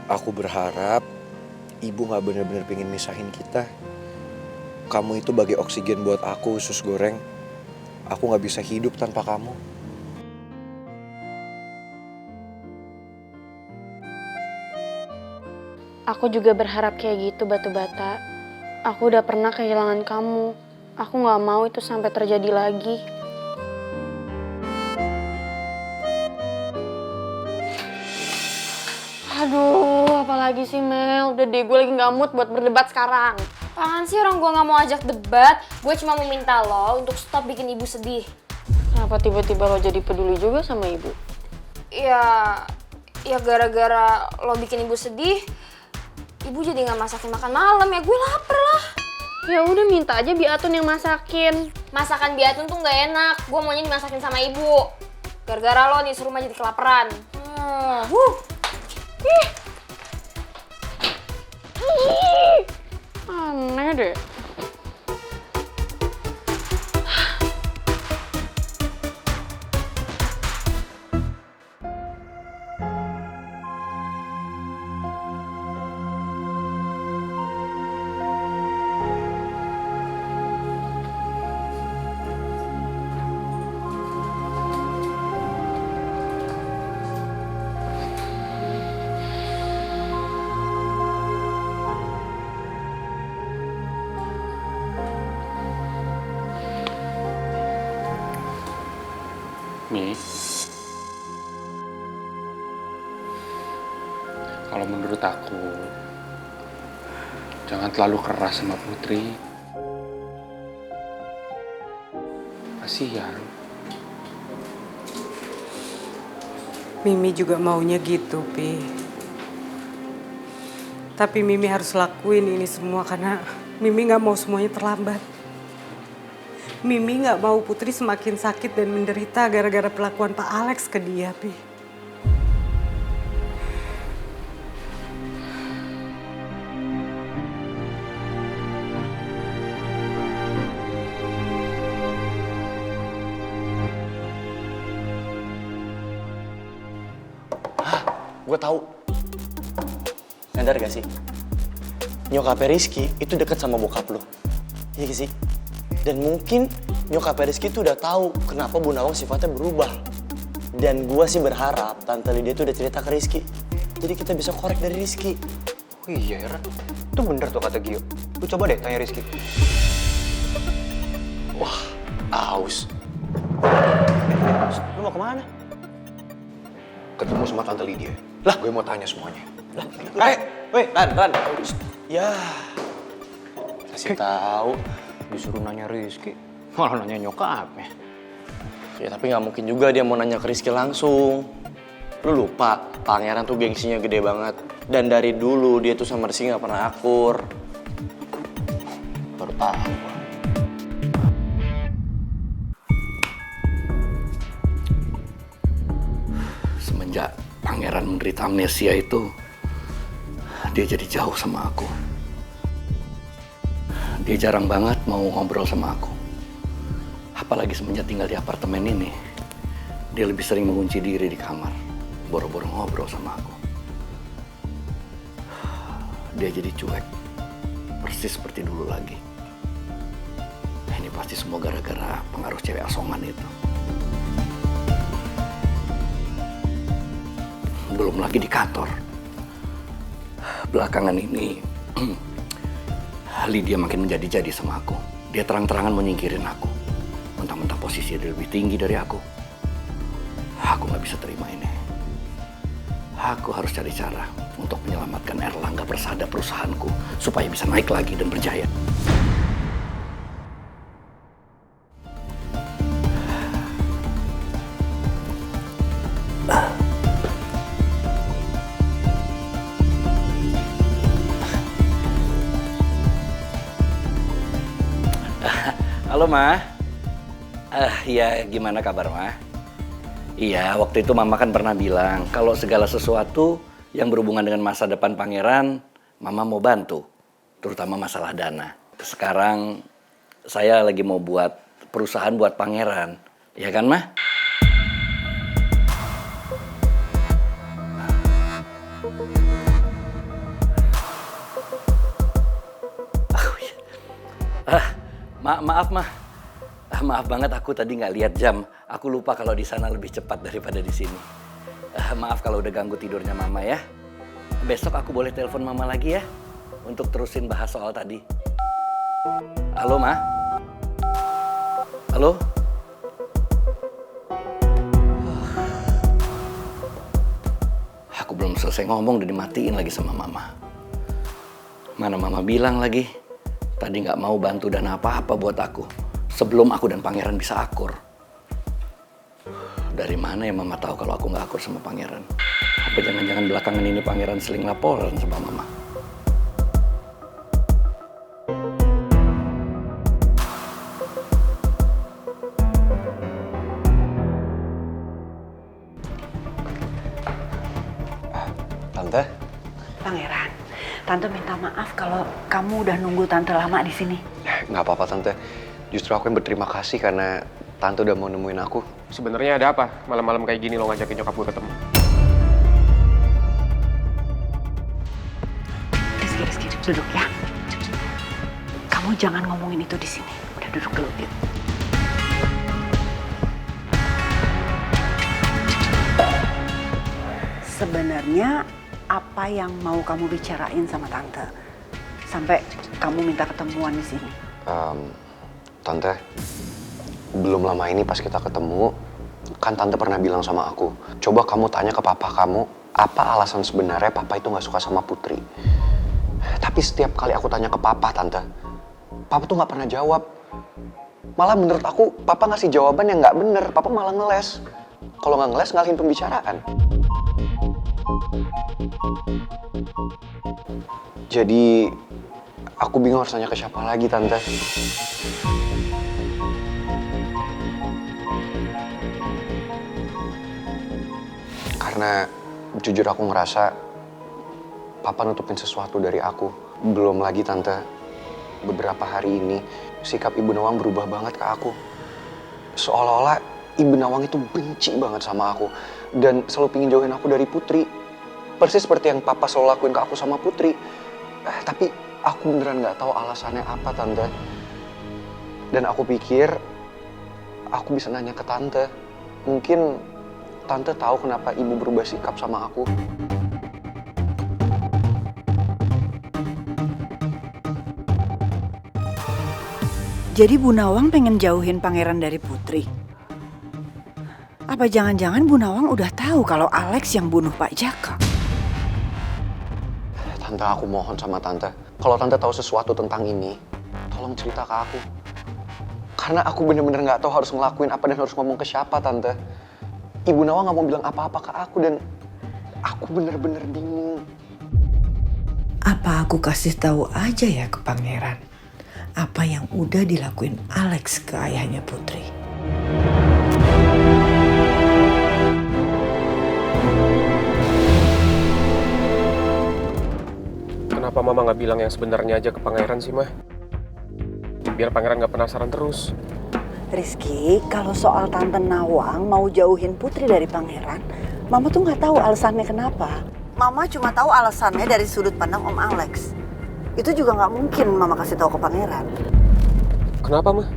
Aku berharap ibu gak bener-bener pengen misahin kita. Kamu itu bagai oksigen buat aku, usus goreng. Aku gak bisa hidup tanpa kamu. Aku juga berharap kayak gitu, Batu Bata. Aku udah pernah kehilangan kamu. Aku gak mau itu sampai terjadi lagi. Aduh, apalagi sih Mel? Udah deh, gue lagi gak mood buat berdebat sekarang. Apaan sih orang gue gak mau ajak debat? Gue cuma mau minta lo untuk stop bikin ibu sedih. Kenapa tiba-tiba lo jadi peduli juga sama ibu? Ya gara-gara lo bikin ibu sedih, ibu jadi gak masakin makan malam ya. Gue lapar lah. Ya udah minta aja Biatun yang masakin. Masakan Biatun tuh gak enak. Gue maunya dimasakin sama ibu. Gara-gara lo nih suruh rumah jadi kelaparan. Aneh deh. Mi, kalau menurut aku, jangan terlalu keras sama Putri. Kasihan. Mimi juga maunya gitu, Pi. Tapi Mimi harus lakuin ini semua karena Mimi gak mau semuanya terlambat. Mimi gak mau Putri semakin sakit dan menderita gara-gara perlakuan Pak Alex ke dia, Pi. Gue tahu. Nyadar gak sih? Nyokapnya Rizky itu deket sama bokap lo. Iya gak sih? Dan mungkin nyokapnya Rizky itu udah tahu kenapa Bu Nawang sifatnya berubah. Dan gue sih berharap Tante Lydia itu udah cerita ke Rizky. Jadi kita bisa korek dari Rizky. Oh iya, Ra. Itu bener tuh kata Gio. Lu coba deh tanya Rizky. Wah, aus. Lu mau kemana? Ketemu sama Tante Lydia. Lah, gue mau tanya semuanya. Weh, Ran. Ya, kasih tahu. Disuruh nanya Rizky, malah nanya nyokapnya. Ya tapi nggak mungkin juga dia mau nanya ke Rizky langsung. Lu lupa, Pangeran tuh gengsinya gede banget. Dan dari dulu dia tuh sama Rizky nggak pernah akur. Baru tahu. Semenjak Pangeran menderita amnesia itu, dia jadi jauh sama aku. Dia jarang banget mau ngobrol sama aku. Apalagi semenjak tinggal di apartemen ini, dia lebih sering mengunci diri di kamar, boro-boro ngobrol sama aku. Dia jadi cuek, persis seperti dulu lagi. Ini pasti semua gara-gara pengaruh cewek asongan itu. Belum lagi di kantor. Belakangan ini, Lydia makin menjadi-jadi sama aku. Dia terang-terangan menyingkirin aku. Mentang-mentang posisi dia lebih tinggi dari aku. Aku gak bisa terima ini. Aku harus cari cara untuk menyelamatkan Erlangga Persada perusahaanku supaya bisa naik lagi dan berjaya. Halo, Ma. Iya, gimana kabar, Ma? Iya, waktu itu Mama kan pernah bilang kalau segala sesuatu yang berhubungan dengan masa depan Pangeran, Mama mau bantu, terutama masalah dana. Sekarang saya lagi mau buat perusahaan buat Pangeran, ya kan, Ma? Maaf, Mah. Maaf banget aku tadi nggak lihat jam. Aku lupa kalau di sana lebih cepat daripada di sini. Maaf kalau udah ganggu tidurnya Mama ya. Besok aku boleh telepon Mama lagi ya untuk terusin bahas soal tadi. Halo, Ma? Halo? Aku belum selesai ngomong udah dimatiin lagi sama Mama. Mana Mama bilang lagi, tadi nggak mau bantu dan apa-apa buat aku sebelum aku dan Pangeran bisa akur. Dari mana ya Mama tahu kalau aku nggak akur sama Pangeran? Apa jangan-jangan belakangan ini Pangeran seling laporan sama Mama? Tante, Pangeran, Tante minta maaf kalau kamu udah nunggu Tante lama di sini. nggak apa-apa Tante. Justru aku yang berterima kasih karena Tante udah mau nemuin aku. Sebenarnya ada apa? Malam-malam kayak gini lo ngajakin nyokap gue ketemu. Rizky, duduk ya. Kamu jangan ngomongin itu di sini. Udah duduk dulu, yuk. Sebenarnya apa yang mau kamu bicarain sama Tante? Sampai kamu minta ketemuan di sini. Tante, belum lama ini pas kita ketemu, kan Tante pernah bilang sama aku, coba kamu tanya ke papa kamu, apa alasan sebenarnya papa itu nggak suka sama Putri. Tapi setiap kali aku tanya ke papa, Tante, papa tuh nggak pernah jawab. Malah menurut aku, papa ngasih jawaban yang nggak bener, papa malah ngeles. Kalau nggak ngeles, ngalihin pembicaraan. Jadi, aku bingung harus tanya ke siapa lagi, Tante. Karena jujur aku ngerasa papa nutupin sesuatu dari aku. Belum lagi Tante, beberapa hari ini sikap Ibu Nawang berubah banget ke aku. Seolah-olah Ibu Nawang itu benci banget sama aku dan selalu pingin jauhin aku dari Putri. Persis seperti yang papa selalu lakuin ke aku sama Putri. Tapi aku beneran gak tahu alasannya apa, Tante. Dan aku pikir aku bisa nanya ke Tante. Mungkin Tante tahu kenapa Ibu berubah sikap sama aku. Jadi Bu Nawang pengen jauhin Pangeran dari Putri. Apa jangan-jangan Bu Nawang udah tahu kalau Alex yang bunuh Pak Jaka? Tante, aku mohon sama Tante. Kalau Tante tahu sesuatu tentang ini, tolong cerita ke aku. Karena aku bener-bener gak tahu harus ngelakuin apa dan harus ngomong ke siapa, Tante. Ibu Nawang gak mau bilang apa-apa ke aku dan aku bener-bener bingung. Apa aku kasih tahu aja ya ke Pangeran? Apa yang udah dilakuin Alex ke ayahnya Putri? Kenapa Mama nggak bilang yang sebenarnya aja ke Pangeran sih, Mah? Biar Pangeran nggak penasaran terus. Rizky, kalau soal Tante Nawang mau jauhin Putri dari Pangeran, Mama tuh nggak tahu alasannya kenapa. Mama cuma tahu alasannya dari sudut pandang Om Alex. Itu juga nggak mungkin Mama kasih tahu ke Pangeran. Kenapa, Mah?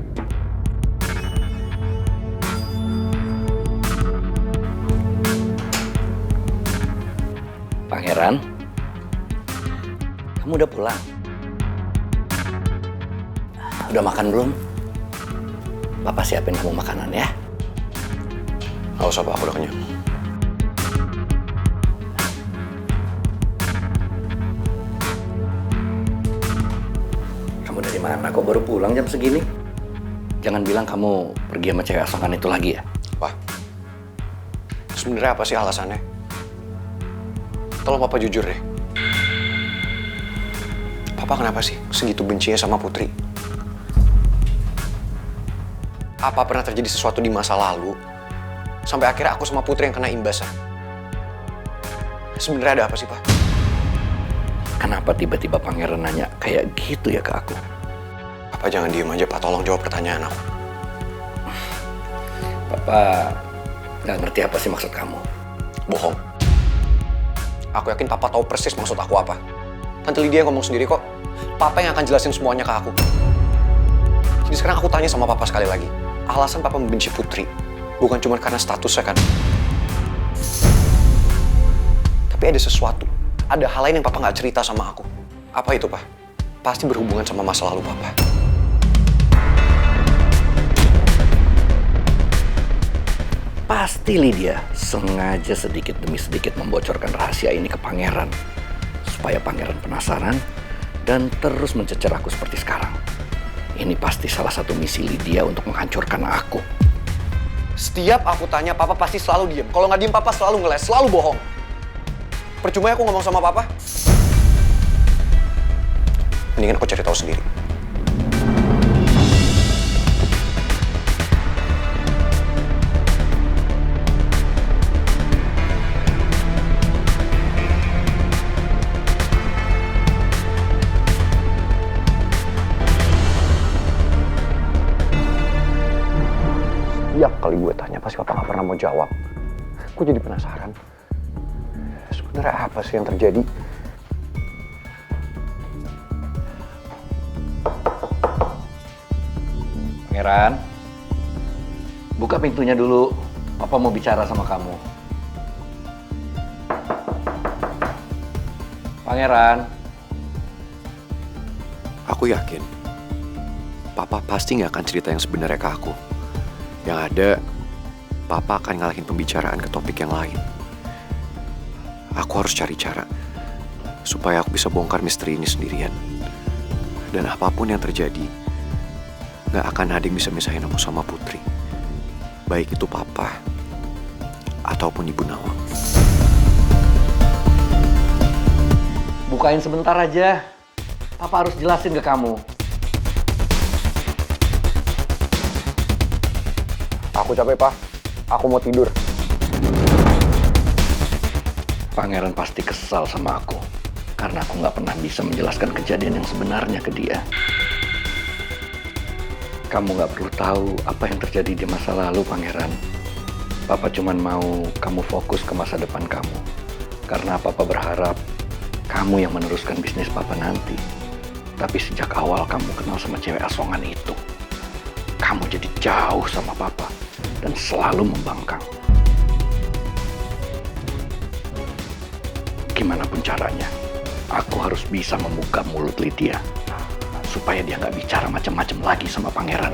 Pangeran, kamu udah pulang? Udah makan belum? Papa siapin kamu makanan ya. Gak usah, Pak, aku udah kenyang. Kamu dari mana? Kok baru pulang jam segini? Jangan bilang kamu pergi sama cewek asongan itu lagi ya? Pak, sebenarnya apa sih alasannya? Tolong Papa jujur deh. Papa kenapa sih segitu bencinya sama Putri? Apa pernah terjadi sesuatu di masa lalu sampai akhirnya aku sama Putri yang kena imbasnya? Sebenarnya ada apa sih, Pak? Kenapa tiba-tiba Pangeran nanya kayak gitu ya ke aku? Papa jangan diem aja, Pak. Tolong jawab pertanyaan aku. Papa nggak ngerti apa sih maksud kamu. Bohong. Aku yakin Papa tahu persis maksud aku apa. Tante Lydia yang ngomong sendiri kok. Papa yang akan jelasin semuanya ke aku. Jadi sekarang aku tanya sama papa sekali lagi. Alasan papa membenci Putri bukan cuma karena statusnya kan? Tapi ada sesuatu. Ada hal lain yang papa nggak cerita sama aku. Apa itu, Pak? Pasti berhubungan sama masa lalu papa. Pasti Lydia sengaja sedikit demi sedikit membocorkan rahasia ini ke pangeran. Supaya pangeran penasaran dan terus mencecer aku seperti sekarang. Ini pasti salah satu misi Lydia untuk menghancurkan aku. Setiap aku tanya, papa pasti selalu diem. Kalau nggak diem, papa selalu ngeles, selalu bohong. Percuma ya aku ngomong sama papa. Mendingan aku cari tahu sendiri. Setiap kali gue tanya, pasti papa gak pernah mau jawab. Gue jadi penasaran. Sebenarnya apa sih yang terjadi? Pangeran, buka pintunya dulu. Papa mau bicara sama kamu. Pangeran. Aku yakin, papa pasti gak akan cerita yang sebenarnya ke aku. Yang ada, papa akan ngalahin pembicaraan ke topik yang lain. Aku harus cari cara supaya aku bisa bongkar misteri ini sendirian. Dan apapun yang terjadi, gak akan ada yang bisa misahin aku sama Putri. Baik itu papa ataupun Ibu Nawang. Bukain sebentar aja. Papa harus jelasin ke kamu. Aku capek, Pak. Aku mau tidur. Pangeran pasti kesal sama aku. Karena aku nggak pernah bisa menjelaskan kejadian yang sebenarnya ke dia. Kamu nggak perlu tahu apa yang terjadi di masa lalu, Pangeran. Papa cuman mau kamu fokus ke masa depan kamu. Karena Papa berharap kamu yang meneruskan bisnis Papa nanti. Tapi sejak awal kamu kenal sama cewek asongan itu, kamu jadi jauh sama Papa dan selalu membangkang. Gimana pun caranya, aku harus bisa membuka mulut Lydia supaya dia nggak bicara macam-macam lagi sama Pangeran.